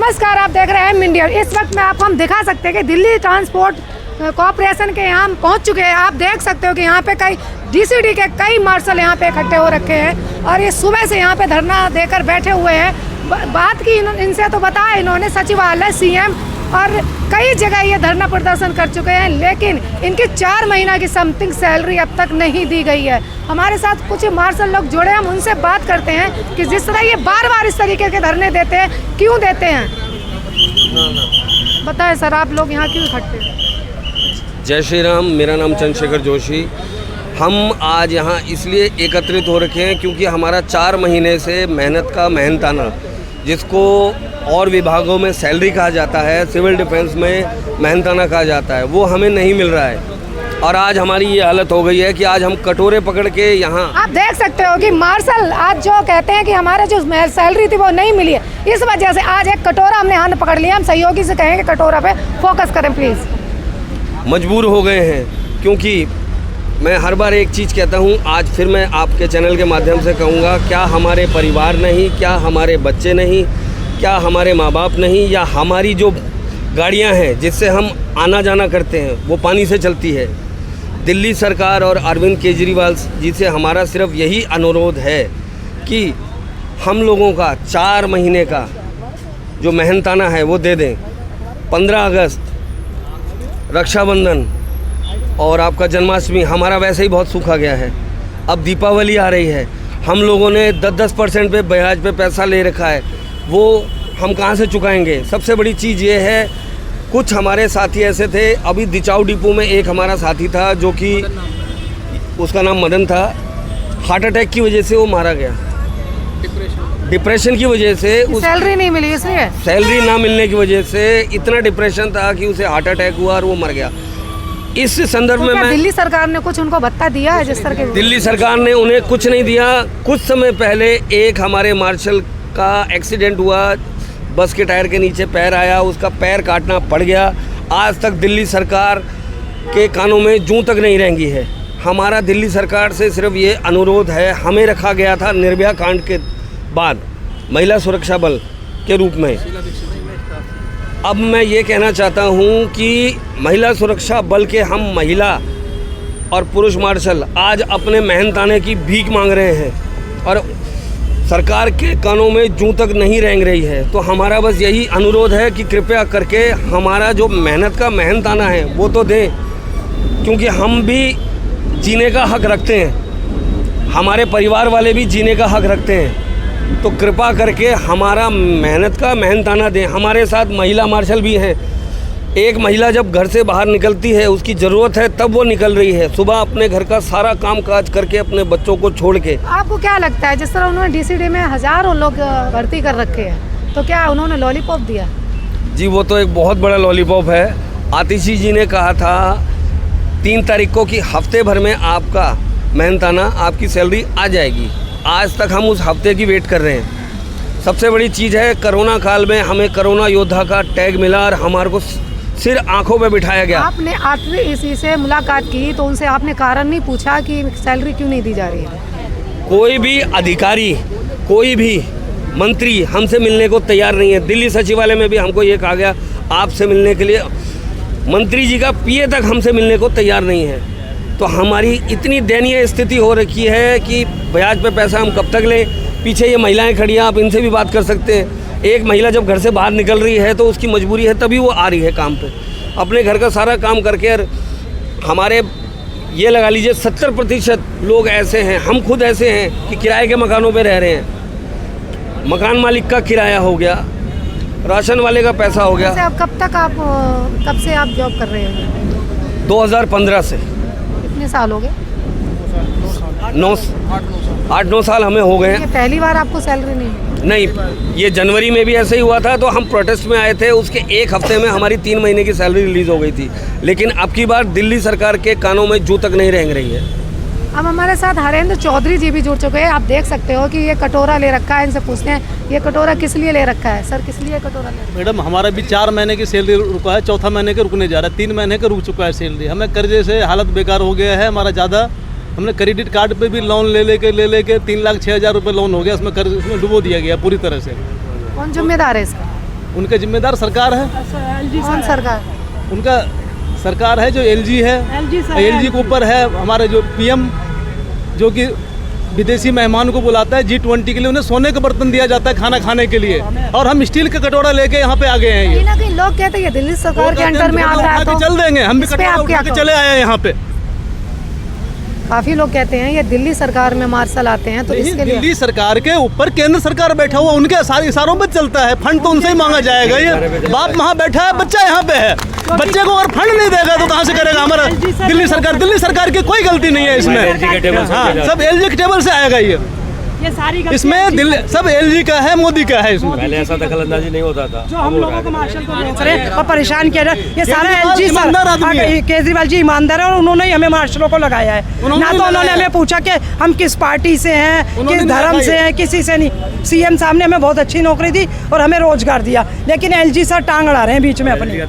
नमस्कार, आप देख रहे हैं इंडिया। इस वक्त में आपको हम दिखा सकते हैं कि दिल्ली ट्रांसपोर्ट कॉरपोरेशन के यहाँ हम पहुँच चुके हैं। आप देख सकते हो कि यहाँ पे कई डीसीडी के कई मार्शल यहाँ पे इकट्ठे हो रखे हैं और ये सुबह से यहाँ पे धरना देकर बैठे हुए हैं। बात की इनसे तो बताया इन्होंने, सचिवालय, सीएम और कई जगह ये धरना प्रदर्शन कर चुके हैं, लेकिन इनकी 4 महीना की समथिंग सैलरी अब तक नहीं दी गई है। हमारे साथ कुछ मार्शल लोग जुड़े हैं, हम उनसे बात करते हैं कि जिस तरह ये बार बार इस तरीके के धरने देते हैं, क्यों देते हैं। बताएं सर, आप लोग यहाँ क्यों इकट्ठे हैं? जय श्री राम। मेरा नाम चंद्रशेखर जोशी। हम आज यहाँ इसलिए एकत्रित हो रखे हैं क्योंकि हमारा 4 महीने से मेहनत का मेहनताना, जिसको और विभागों में सैलरी कहा जाता है, सिविल डिफेंस में मेहनताना कहा जाता है, वो हमें नहीं मिल रहा है। और आज हमारी ये हालत हो गई है कि आज हम कटोरे पकड़ के यहाँ, आप देख सकते हो कि मार्शल आज जो कहते हैं कि हमारे जो सैलरी थी वो नहीं मिली है, इस वजह से आज एक कटोरा हमने हाथ पकड़ लिया। हम सहयोगी से कहेंगे कटोरा पे फोकस करें प्लीज़। मजबूर हो गए हैं क्योंकि मैं हर बार एक चीज़ कहता हूँ, आज फिर मैं आपके चैनल के माध्यम से कहूँगा, क्या हमारे परिवार नहीं, क्या हमारे बच्चे नहीं, क्या हमारे माँ बाप नहीं, या हमारी जो गाड़ियाँ हैं जिससे हम आना जाना करते हैं वो पानी से चलती है। दिल्ली सरकार और अरविंद केजरीवाल जी से हमारा सिर्फ यही अनुरोध है कि हम लोगों का 4 महीने का जो मेहनताना है वो दे दें। 15 अगस्त, रक्षाबंधन और आपका जन्माष्टमी हमारा वैसे ही बहुत सूखा गया है। अब दीपावली आ रही है, हम लोगों ने 10% पे ब्याज पे पैसा ले रखा है, वो हम कहाँ से चुकाएंगे। सबसे बड़ी चीज़ ये है, कुछ हमारे साथी ऐसे थे, अभी दिचाऊ डिपो में एक हमारा साथी था जो कि उसका नाम मदन था, हार्ट अटैक की वजह से वो मारा गया। डिप्रेशन की वजह से, सैलरी नहीं मिली, इसलिए सैलरी ना मिलने की वजह से इतना डिप्रेशन था कि उसे हार्ट अटैक हुआ और वो मर गया। इस संदर्भ में मैं, दिल्ली सरकार ने कुछ उनको भत्ता दिया है जिस तरह के? दिल्ली सरकार ने उन्हें कुछ नहीं दिया। कुछ समय पहले एक हमारे मार्शल का एक्सीडेंट हुआ, बस के टायर के नीचे पैर आया, उसका पैर काटना पड़ गया। आज तक दिल्ली सरकार के कानों में जूं तक नहीं रेंगी है। हमारा दिल्ली सरकार से सिर्फ ये अनुरोध है, हमें रखा गया था निर्भया कांड के बाद महिला सुरक्षा बल के रूप में। अब मैं ये कहना चाहता हूँ कि महिला सुरक्षा बल के हम महिला और पुरुष मार्शल आज अपने मेहनताने की भीख मांग रहे हैं और सरकार के कानों में जूं तक नहीं रेंग रही है। तो हमारा बस यही अनुरोध है कि कृपया करके हमारा जो मेहनत का मेहनताना है वो तो दें, क्योंकि हम भी जीने का हक रखते हैं, हमारे परिवार वाले भी जीने का हक रखते हैं। तो कृपा करके हमारा मेहनत का मेहनताना दें। हमारे साथ महिला मार्शल भी हैं। एक महिला जब घर से बाहर निकलती है, उसकी ज़रूरत है तब वो निकल रही है, सुबह अपने घर का सारा काम काज करके अपने बच्चों को छोड़ के। आपको क्या लगता है, जिस तरह उन्होंने डीसीडी में हज़ारों लोग भर्ती कर रखे हैं, तो क्या उन्होंने लॉलीपॉप दिया? जी, वो तो एक बहुत बड़ा लॉलीपॉप है। आतिशी जी ने कहा था 3 तारीख को कि हफ्ते भर में आपका मेहनताना, आपकी सैलरी आ जाएगी। आज तक हम उस हफ्ते की वेट कर रहे हैं। सबसे बड़ी चीज़ है, कोरोना काल में हमें कोरोना योद्धा का टैग मिला और हमारे को सिर आंखों पे बिठाया गया। आपने 8वीं ईस्वी से मुलाकात की तो उनसे आपने कारण नहीं पूछा कि सैलरी क्यों नहीं दी जा रही है? कोई भी अधिकारी, कोई भी मंत्री हमसे मिलने को तैयार नहीं है। दिल्ली सचिवालय में भी हमको ये कहा गया आपसे मिलने के लिए, मंत्री जी का पीए तक हमसे मिलने को तैयार नहीं है। तो हमारी इतनी दयनीय स्थिति हो रखी है कि ब्याज पे पैसा हम कब तक लें। पीछे ये महिलाएं खड़ी हैं, आप इनसे भी बात कर सकते हैं। एक महिला जब घर से बाहर निकल रही है तो उसकी मजबूरी है, तभी वो आ रही है काम पे, अपने घर का सारा काम करके। और हमारे ये लगा लीजिए 70% लोग ऐसे हैं, हम खुद ऐसे हैं कि किराए के मकानों पे रह रहे हैं। मकान मालिक का किराया हो गया, राशन वाले का पैसा हो गया। कब से आप जॉब कर रहे हैं? 2015 से। कितने साल हो गए? 8-9 साल हमें हो गए हैं। पहली बार आपको सैलरी नहीं? ये जनवरी में भी ऐसे ही हुआ था, तो हम प्रोटेस्ट में आए थे। उसके 1 हफ्ते में हमारी 3 महीने की सैलरी रिलीज़ हो गई थी। लेकिन अब की बार दिल्ली सरकार के कानों में जूं तक नहीं रेंग रही है। अब हमारे साथ हरेंद्र चौधरी जी भी जुड़ चुके हैं। आप देख सकते हो कि ये कटोरा ले रखा है। इनसे पूछते हैं ये कटोरा किस लिए ले रखा है? सर, किस लिए कटोरा ले रखा है? मैडम, हमारा भी 4 महीने की सैलरी रुका है, 4था महीने के रुकने जा रहा है, 3 महीने का रुक चुका है सैलरी। हमें कर्जे से हालत बेकार हो गया है हमारा ज़्यादा। हमने क्रेडिट कार्ड पे भी लोन ले लेके 3,06,000 रुपये लोन हो गया, उसमें डुबो दिया गया पूरी तरह से। कौन जिम्मेदार है इसका? उनके जिम्मेदार सरकार है। कौन सरकार? उनका सरकार है जो एलजी है, एलजी के ऊपर है हमारे जो पीएम, जो कि विदेशी मेहमान को बुलाता है G20 के लिए, उन्हें सोने का बर्तन दिया जाता है खाना खाने के लिए, और हम स्टील का कटोरा लेके यहाँ पे आ गए हैं। कहीं ना कहीं लोग कहते हैं ये दिल्ली सरकार के अंडर में आता है, तो चल देंगे, हम भी कटोरा उठा के चले आए हैं यहाँ पे। काफी लोग कहते हैं ये दिल्ली सरकार में मार्शल आते हैं, तो इसके लिए दिल्ली सरकार के ऊपर केंद्र सरकार बैठा हुआ, उनके इशारों पर चलता है। फंड तो उनसे ही मांगा जाएगा। ये बाप वहाँ बैठा है, बच्चा यहाँ पे है, बच्चे को अगर फंड नहीं देगा तो कहाँ से करेगा हमारा दिल्ली सरकार की कोई गलती नहीं है इसमें। हाँ, सब एलजी के टेबल से आएगा ये सारी इसमें दिल्ली सब एलजी का है, मोदी का है। इसमें पहले ऐसा दखल अंदाजी नहीं होता था, जो हम लोगों को मार्शल को बेच रहे हैं और परेशान किया जाए, ये सारा एलजी सर, केजरीवाल जी ईमानदार है और उन्होंने ही हमें मार्शलों को लगाया है। ना तो उन्होंने हमें पूछा कि हम किस पार्टी से हैं, किस धर्म से हैं, किसी से नहीं। सीएम साहब ने हमें बहुत अच्छी नौकरी दी और हमें रोजगार दिया, लेकिन एलजी सर टांग अड़ा रहे हैं बीच में अपनी।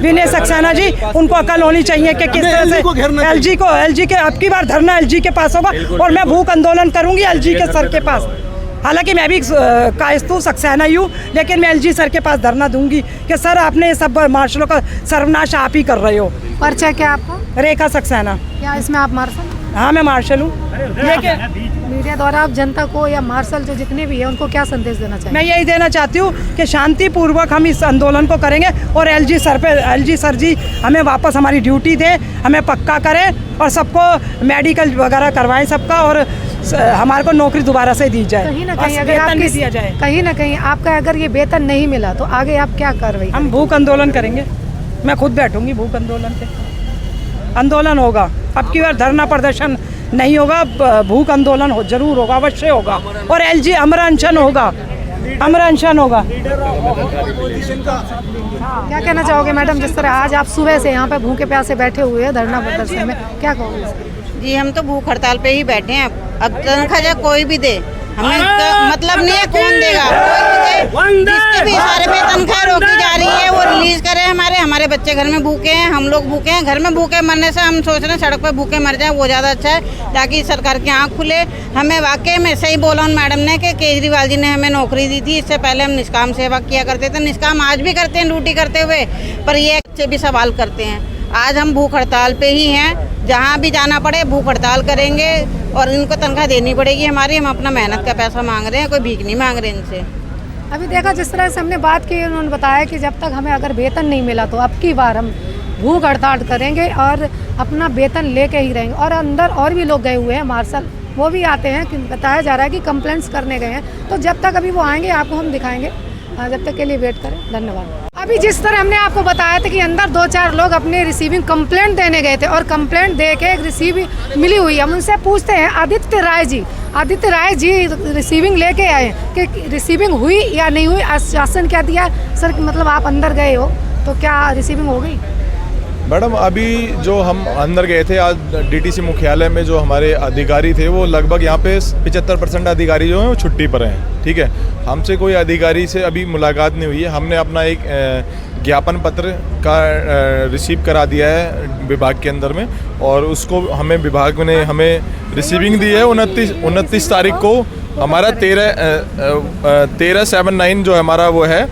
विनय सक्सेना जी, उनको अकल होनी चाहिए कि किस तरह से एलजी के अब की बार धरना एलजी के पास होगा और मैं भूख आंदोलन करूंगी एलजी के सर के पास। हालांकि मैं भी कायस्तू सक्सेना ही हूँ, लेकिन मैं एलजी सर के पास धरना दूंगी कि सर आपने सब मार्शलों का सर्वनाश आप ही कर रहे हो। परिचय क्या आपका? रेखा सक्सेना। क्या इसमें आप मार्शल? हाँ, मैं मार्शल हूँ। लेकिन मीडिया द्वारा आप जनता को या मार्शल जो जितने भी हैं उनको क्या संदेश देना चाहिए? मैं यही देना चाहती हूँ कि शांतिपूर्वक हम इस आंदोलन को करेंगे और एलजी सर जी हमें वापस हमारी ड्यूटी दें, हमें पक्का करें और सबको मेडिकल वगैरह करवाएं सबका, और हमारे को नौकरी दोबारा से दी जाए। कहीं ना कहीं अगर आपकी दिया जाए, कहीं ना कहीं आपका अगर ये वेतन नहीं मिला तो आगे आप क्या कार्रवाई? हम भूख आंदोलन करेंगे। मैं खुद बैठूंगी भूख आंदोलन पे। आंदोलन होगा, अब की बार धरना प्रदर्शन नहीं होगा, भूख आंदोलन जरूर होगा, अवश्य होगा। और एलजी अमर अनशन होगा, अमर अनशन होगा। क्या कहना चाहोगे मैडम, जिस तरह आज आप सुबह से यहाँ पे भूखे प्यासे बैठे हुए हैं धरना प्रदर्शन में, क्या कहोगे? जी, हम तो भूख हड़ताल पे ही बैठे हैं। अब तनख्वाह कोई भी दे, हमें मतलब नहीं है कौन देगा, कोई भी दे, जिसके भी इशारे पे तनख्वाह रोकी जा रही है वो रिलीज करे। हमारे बच्चे घर में भूखे हैं, हम लोग भूखे हैं। घर में भूखे मरने से हम सोच रहे हैं सड़क पे भूखे मर जाए, वो ज़्यादा अच्छा है, ताकि सरकार की आँख खुले। हमें वाकई में सही बोला उन मैडम ने कि केजरीवाल जी ने हमें नौकरी दी थी, इससे पहले हम निष्काम सेवा किया करते थे। निष्काम आज भी करते हैं ड्यूटी करते हुए, पर ये से भी सवाल करते हैं। आज हम भूख हड़ताल पे ही हैं, जहाँ भी जाना पड़े भूख हड़ताल करेंगे और इनको तनख्वाह देनी पड़ेगी हमारी। हम अपना मेहनत का पैसा मांग रहे हैं, कोई भीख नहीं मांग रहे इनसे। अभी देखा जिस तरह से हमने बात की, उन्होंने बताया कि जब तक हमें अगर वेतन नहीं मिला तो अब की बार हम भूख हड़ताल करेंगे और अपना वेतन लेके ही रहेंगे। और अंदर और भी लोग गए हुए हैं मार्शल, वो भी आते हैं कि बताया जा रहा है कि कंप्लेंट्स करने गए हैं। तो जब तक अभी वो आएंगे आपको हम दिखाएंगे, जब तक के लिए वेट करें। धन्यवाद। अभी जिस तरह हमने आपको बताया था कि अंदर 2-4 लोग अपने रिसीविंग कंप्लेंट देने गए थे और कंप्लेंट दे के एक रिसीविंग मिली हुई है। हम उनसे पूछते हैं, आदित्य राय जी रिसीविंग लेके आए कि रिसीविंग हुई या नहीं हुई, आश्वासन क्या दिया सर? मतलब आप अंदर गए हो तो क्या रिसीविंग हो गई? मैडम, अभी जो हम अंदर गए थे आज डीटीसी मुख्यालय में, जो हमारे अधिकारी थे वो लगभग यहाँ पे 75% अधिकारी जो हैं वो छुट्टी पर हैं। ठीक है, हमसे कोई अधिकारी से अभी मुलाकात नहीं हुई है। हमने अपना एक ज्ञापन पत्र का रिसीव करा दिया है विभाग के अंदर में, और उसको हमें विभाग ने हमें रिसीविंग दी है 29 तारीख को। हमारा 1379 जो हमारा वो है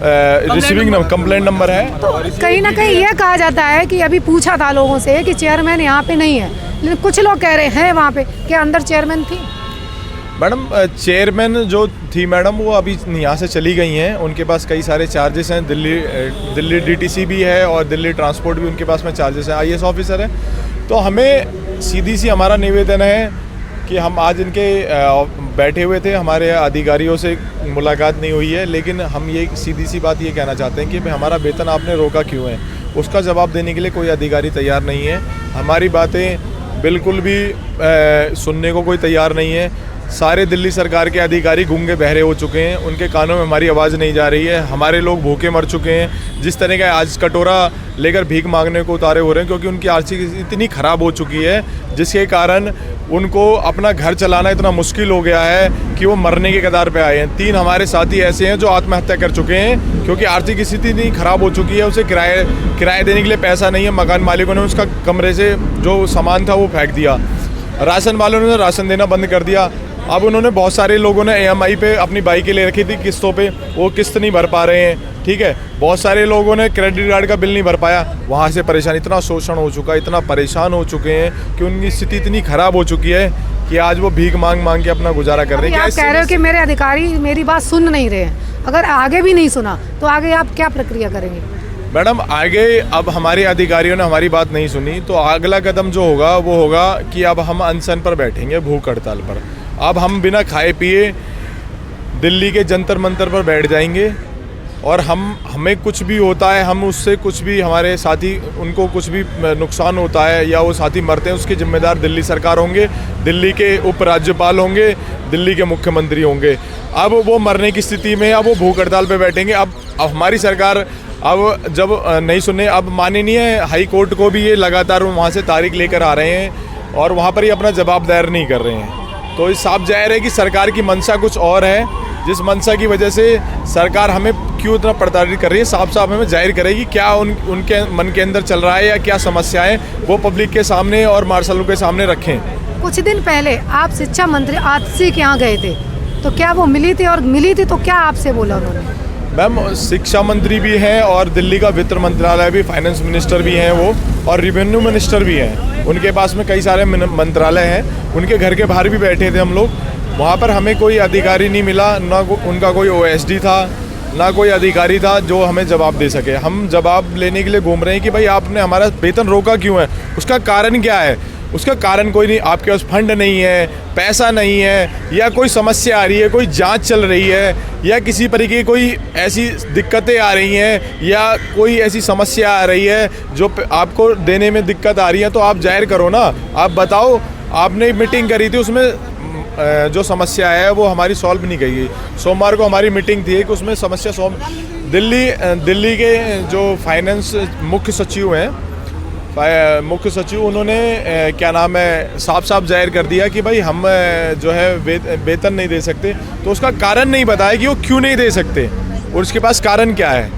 रिसीविंग कंप्लेंट नंबर है। तो कहीं ना कहीं ये कहा जाता है कि अभी पूछा था लोगों से कि चेयरमैन यहाँ पे नहीं है, लेकिन कुछ लोग कह रहे हैं वहाँ पे कि अंदर चेयरमैन थी। मैडम, चेयरमैन जो थी मैडम वो अभी यहाँ से चली गई हैं। उनके पास कई सारे चार्जेस हैं, दिल्ली डीटीसी भी है और दिल्ली ट्रांसपोर्ट भी उनके पास में चार्जेस हैं, IAS ऑफिसर है। तो हमें सीधी सी हमारा निवेदन है कि हम आज इनके बैठे हुए थे, हमारे अधिकारियों से मुलाकात नहीं हुई है, लेकिन हम ये सीधी सी बात ये कहना चाहते हैं कि भाई हमारा वेतन आपने रोका क्यों है, उसका जवाब देने के लिए कोई अधिकारी तैयार नहीं है। हमारी बातें बिल्कुल भी सुनने को कोई तैयार नहीं है। सारे दिल्ली सरकार के अधिकारी गूंगे बहरे हो चुके हैं, उनके कानों में हमारी आवाज़ नहीं जा रही है। हमारे लोग भूखे मर चुके हैं। जिस तरह का आज कटोरा लेकर भीख मांगने को उतारे हो रहे हैं, क्योंकि उनकी आर्थिक स्थिति इतनी ख़राब हो चुकी है जिसके कारण उनको अपना घर चलाना इतना मुश्किल हो गया है कि वो मरने के कगार पे आए हैं। 3 हमारे साथी ऐसे हैं जो आत्महत्या कर चुके हैं, क्योंकि आर्थिक स्थिति इतनी ख़राब हो चुकी है, उसे किराया देने के लिए पैसा नहीं है। मकान मालिकों ने उसका कमरे से जो सामान था वो फेंक दिया, राशन वालों ने राशन देना बंद कर दिया। अब उन्होंने बहुत सारे लोगों ने EMI पे अपनी बाइकें ले रखी थी किस्तों पे, वो किस्त नहीं भर पा रहे हैं, ठीक है। बहुत सारे लोगों ने क्रेडिट कार्ड का बिल नहीं भर पाया, वहाँ से परेशान, इतना शोषण हो चुका है, इतना परेशान हो चुके हैं कि उनकी स्थिति इतनी ख़राब हो चुकी है कि आज वो भीख मांग मांग के अपना गुजारा कर रहे हैं। आप कह रहे हो कि मेरे अधिकारी मेरी बात सुन नहीं रहे हैं, अगर आगे भी नहीं सुना तो आगे आप क्या प्रक्रिया करेंगे? मैडम आगे अब हमारे अधिकारियों ने हमारी बात नहीं सुनी तो अगला कदम जो होगा वो होगा कि अब हम अनशन पर बैठेंगे, भूख हड़ताल पर। अब हम बिना खाए पिए दिल्ली के जंतर मंतर पर बैठ जाएंगे और हमें कुछ भी होता है, हम उससे कुछ भी, हमारे साथी उनको कुछ भी नुकसान होता है या वो साथी मरते हैं, उसके जिम्मेदार दिल्ली सरकार होंगे, दिल्ली के उपराज्यपाल होंगे, दिल्ली के मुख्यमंत्री होंगे। अब वो मरने की स्थिति में अब वो भूख हड़ताल पे बैठेंगे। अब हमारी सरकार अब जब नहीं सुने, अब माननीय हाई कोर्ट को भी ये लगातार वहाँ से तारीख लेकर आ रहे हैं और वहाँ पर ही अपना जवाब दायर नहीं कर रहे हैं। तो इस साफ जाहिर है कि सरकार की मंशा कुछ और है, जिस मंशा की वजह से सरकार हमें क्यों इतना प्रताड़ित कर रही है, साफ साफ हमें जाहिर करेगी क्या उनके मन के अंदर चल रहा है या क्या समस्याएं वो पब्लिक के सामने और मार्शलों के सामने रखें। कुछ दिन पहले आप शिक्षा मंत्री आतिशी के यहाँ गए थे, तो क्या वो मिली थी, और मिली थी तो क्या आपसे बोला उन्होंने? मैम शिक्षा मंत्री भी हैं और दिल्ली का वित्त मंत्रालय भी, फाइनेंस मिनिस्टर भी हैं वो, और रेवेन्यू मिनिस्टर भी हैं। उनके पास में कई सारे मंत्रालय हैं, उनके घर के बाहर भी बैठे थे हम लोग। वहाँ पर हमें कोई अधिकारी नहीं मिला, ना उनका कोई OSD था, ना कोई अधिकारी था जो हमें जवाब दे सके। हम जवाब लेने के लिए घूम रहे हैं कि भाई आपने हमारा वेतन रोका क्यों है, उसका कारण क्या है। उसका कारण कोई नहीं, आपके पास फंड नहीं है, पैसा नहीं है, या कोई समस्या आ रही है, कोई जांच चल रही है, या किसी तरीके की कोई ऐसी दिक्कतें आ रही हैं, या कोई ऐसी समस्या आ रही है जो आपको देने में दिक्कत आ रही है, तो आप जाहिर करो ना, आप बताओ। आपने मीटिंग करी थी, उसमें जो समस्या है वो हमारी सॉल्व नहीं की गई। सोमवार को हमारी मीटिंग थी कि उसमें समस्या सॉल्व, दिल्ली के जो फाइनेंस मुख्य सचिव हैं, मुख्य सचिव, उन्होंने क्या नाम है, साफ साफ जाहिर कर दिया कि भाई हम जो है वेतन नहीं दे सकते। तो उसका कारण नहीं बताया कि वो क्यों नहीं दे सकते और उसके पास कारण क्या है।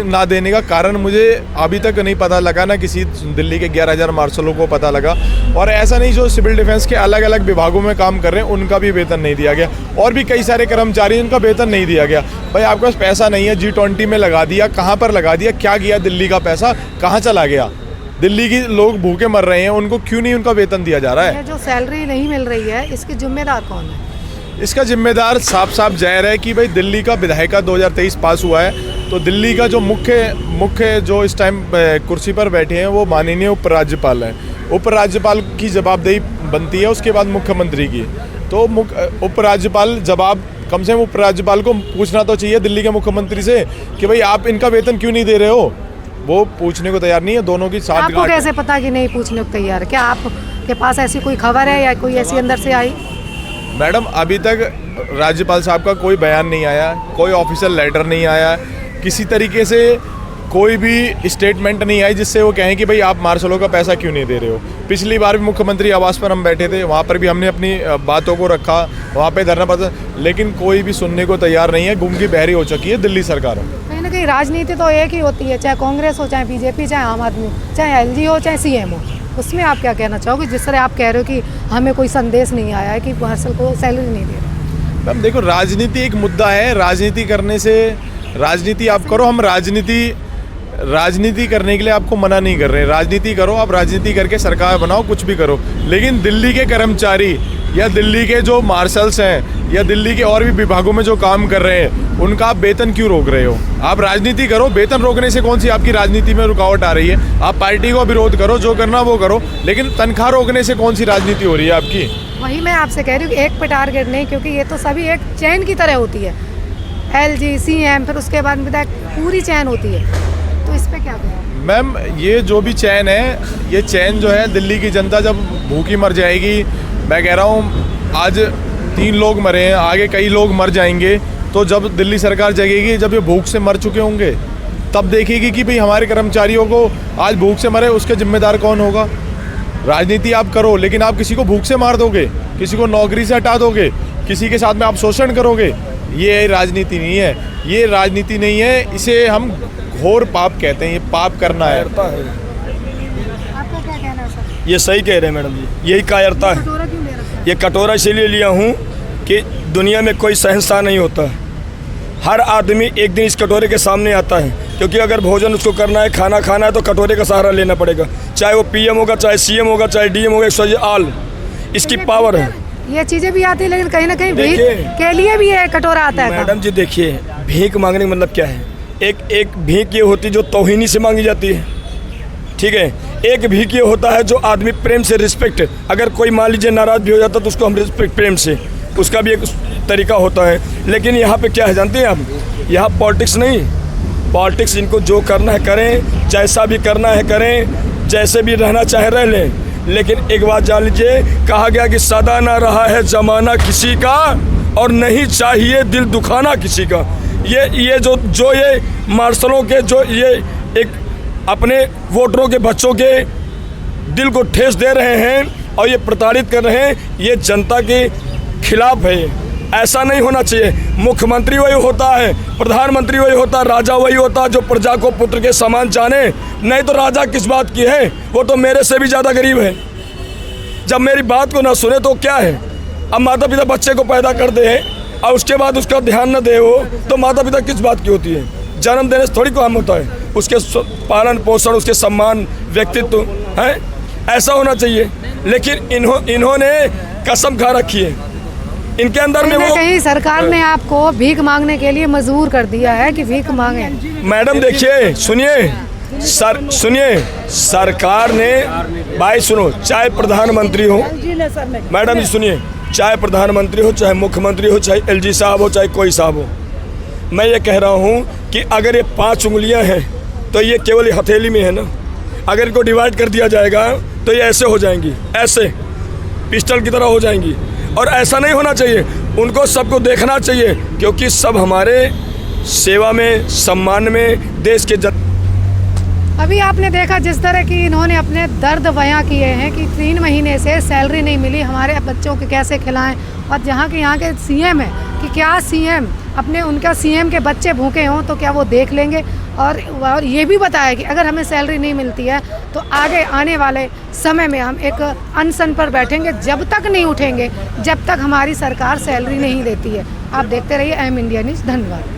ना देने का कारण मुझे अभी तक नहीं पता लगा, ना किसी दिल्ली के 11,000 मार्शलों को पता लगा। और ऐसा नहीं, जो सिविल डिफेंस के अलग अलग विभागों में काम कर रहे हैं उनका भी वेतन नहीं दिया गया, और भी कई सारे कर्मचारी उनका वेतन नहीं दिया गया। भाई आपके पास पैसा नहीं है, G20 में लगा दिया, कहाँ पर लगा दिया, क्या किया, दिल्ली का पैसा कहाँ चला गया। दिल्ली के लोग भूखे मर रहे हैं, उनको क्यों नहीं उनका वेतन दिया जा रहा है। ये जो सैलरी नहीं मिल रही है, इसकी जिम्मेदार कौन है? इसका जिम्मेदार साफ साफ जाहिर है कि भाई दिल्ली का विधायिका 2023 पास हुआ है, तो दिल्ली का जो मुख्य जो इस टाइम कुर्सी पर बैठे हैं वो माननीय उपराज्यपाल हैं। उपराज्यपाल की जवाबदेही बनती है उसके बाद मुख्यमंत्री की। तो उपराज्यपाल कम से कम उपराज्यपाल को पूछना तो चाहिए दिल्ली के मुख्यमंत्री से कि भाई आप इनका वेतन क्यों नहीं दे रहे हो। वो पूछने को तैयार नहीं है, दोनों की साथ। आपको कैसे पता कि नहीं पूछने को तैयार? क्या आपके पास ऐसी कोई खबर है या कोई ऐसी अंदर से आई? मैडम अभी तक राज्यपाल साहब का कोई बयान नहीं आया, कोई ऑफिशियल लेटर नहीं आया, किसी तरीके से कोई भी स्टेटमेंट नहीं आई जिससे वो कहें कि भाई आप मार्शलों का पैसा क्यों नहीं दे रहे हो। पिछली बार भी मुख्यमंत्री आवास पर हम बैठे थे, वहाँ पर भी हमने अपनी बातों को रखा, वहाँ पे धरना पड़ा, लेकिन कोई भी सुनने को तैयार नहीं है। गुम की बहरी हो चुकी है दिल्ली सरकार। कहीं ना कहीं राजनीति तो एक ही होती है, चाहे कांग्रेस हो, चाहे बीजेपी, चाहे आम आदमी, चाहे LG हो, चाहे CM हो। उसमें आप क्या कहना चाहोगे, जिस तरह आप कह रहे हो कि हमें कोई संदेश नहीं आया है कि मार्शल को सैलरी नहीं दे रहे? मैम देखो, राजनीति एक मुद्दा है, राजनीति करने से, राजनीति आप करो, हम राजनीति करने के लिए आपको मना नहीं कर रहे। राजनीति करो, आप राजनीति करके सरकार बनाओ, कुछ भी करो, लेकिन दिल्ली के कर्मचारी या दिल्ली के जो मार्शल्स हैं या दिल्ली के और भी विभागों में जो काम कर रहे हैं उनका आप वेतन क्यों रोक रहे हो? आप राजनीति करो, वेतन रोकने से कौन सी आपकी राजनीति में रुकावट आ रही है? आप पार्टी को विरोध करो, जो करना वो करो, लेकिन तनख्वाह रोकने से कौन सी राजनीति हो रही है आपकी? वही मैं आपसे कह रही हूँ, एक पे टारगेट नहीं, क्योंकि ये तो सभी एक चैन की तरह होती है। LG, CM, फिर उसके बाद विधायक, पूरी चैन होती है। तो इस पे क्या कहें? मैम ये जो भी चैन है, ये चैन जो है, दिल्ली की जनता जब भूखी मर जाएगी, मैं कह रहा हूँ आज 3 लोग मरे हैं, आगे कई लोग मर जाएंगे, तो जब दिल्ली सरकार जगेगी, जब ये भूख से मर चुके होंगे, तब देखेगी कि भाई हमारे कर्मचारियों को आज भूख से मरे, उसके जिम्मेदार कौन होगा। राजनीति आप करो, लेकिन आप किसी को भूख से मार दोगे, किसी को नौकरी से हटा दोगे, किसी के साथ में आप शोषण करोगे, ये राजनीति नहीं है। ये राजनीति नहीं है, इसे हम घोर पाप कहते हैं। ये पाप करना है। आपका क्या कहना है सर? ये सही कह रहे हैं मैडम जी, यही कायरता है। कटोरा क्यों ले रखा है? ये कटोरा इसीलिए लिया हूँ कि दुनिया में कोई शहंशाह नहीं होता। हर आदमी एक दिन इस कटोरे के सामने आता है, क्योंकि अगर भोजन उसको करना है, खाना खाना है, तो कटोरे का सहारा लेना पड़ेगा। चाहे वो पीएम होगा, चाहे सीएम होगा, चाहे डीएम होगा, ऑल इसकी पावर है। ये चीजें भी आती है, लेकिन कहीं ना कहीं भीख के लिए भी ये कटोरा आता है। मैडम जी देखिए, भीख मांगने का मतलब क्या है? एक भीख ये होती जो तौहीनी से मांगी जाती है, ठीक है। एक भीख ये होता है जो आदमी प्रेम से रिस्पेक्ट, अगर कोई मान लीजिए नाराज भी हो जाता तो उसको हम रिस्पेक्ट प्रेम से, उसका भी एक तरीका होता है। लेकिन यहाँ पे क्या है जानते हैं आप, यहाँ पॉलिटिक्स नहीं, पॉलिटिक्स इनको जो करना है करें, जैसा भी करना है करें, जैसे भी रहना चाहे रह लें। लेकिन एक बात जान लीजिए, कहा गया कि सदा ना रहा है जमाना किसी का और नहीं चाहिए दिल दुखाना किसी का। ये जो ये मार्शलों के जो ये एक अपने वोटरों के बच्चों के दिल को ठेस दे रहे हैं और ये प्रताड़ित कर रहे हैं, ये जनता के खिलाफ है। ऐसा नहीं होना चाहिए। मुख्यमंत्री वही होता है, प्रधानमंत्री वही होता है, राजा वही होता है जो प्रजा को पुत्र के समान जाने। नहीं तो राजा किस बात की है, वो तो मेरे से भी ज़्यादा गरीब है। जब मेरी बात को ना सुने तो क्या है। अब माता पिता बच्चे को पैदा कर दे और उसके बाद उसका ध्यान न दे हो, तो माता पिता किस बात की होती है? जन्म देने से थोड़ी काम होता है, उसके पालन पोषण, उसके सम्मान, व्यक्तित्व है, ऐसा होना चाहिए। लेकिन इन्होंने कसम खा रखी है, इनके अंदर में वो कहीं सरकार ने आपको भीख मांगने के लिए मजबूर कर दिया है कि भीख मांगे। मैडम देखिए, सुनिए, सरकार ने, भाई सुनो, चाहे प्रधानमंत्री हो, मैडम जी सुनिए, चाहे प्रधानमंत्री हो, चाहे मुख्यमंत्री हो, चाहे एलजी साहब हो, चाहे कोई साहब हो, मैं ये कह रहा हूँ कि अगर ये 5 उंगलियां हैं तो ये केवल हथेली में है ना। अगर इनको डिवाइड कर दिया जाएगा तो ये ऐसे हो जाएंगी, ऐसे पिस्टल की तरह हो जाएंगी। और ऐसा नहीं होना चाहिए, उनको सबको देखना चाहिए, क्योंकि सब हमारे सेवा में, सम्मान में, देश के अभी आपने देखा जिस तरह की इन्होंने अपने दर्द बयां किए हैं कि 3 महीने से सैलरी नहीं मिली, हमारे बच्चों को कैसे खिलाएं। और जहाँ के यहाँ के सीएम है कि क्या सीएम अपने उनका सीएम के बच्चे भूखे हों तो क्या वो देख लेंगे। और ये भी बताया कि अगर हमें सैलरी नहीं मिलती है तो आगे आने वाले समय में हम एक अनशन पर बैठेंगे, जब तक नहीं उठेंगे जब तक हमारी सरकार सैलरी नहीं देती है। आप देखते रहिए एम इंडिया न्यूज़। धन्यवाद।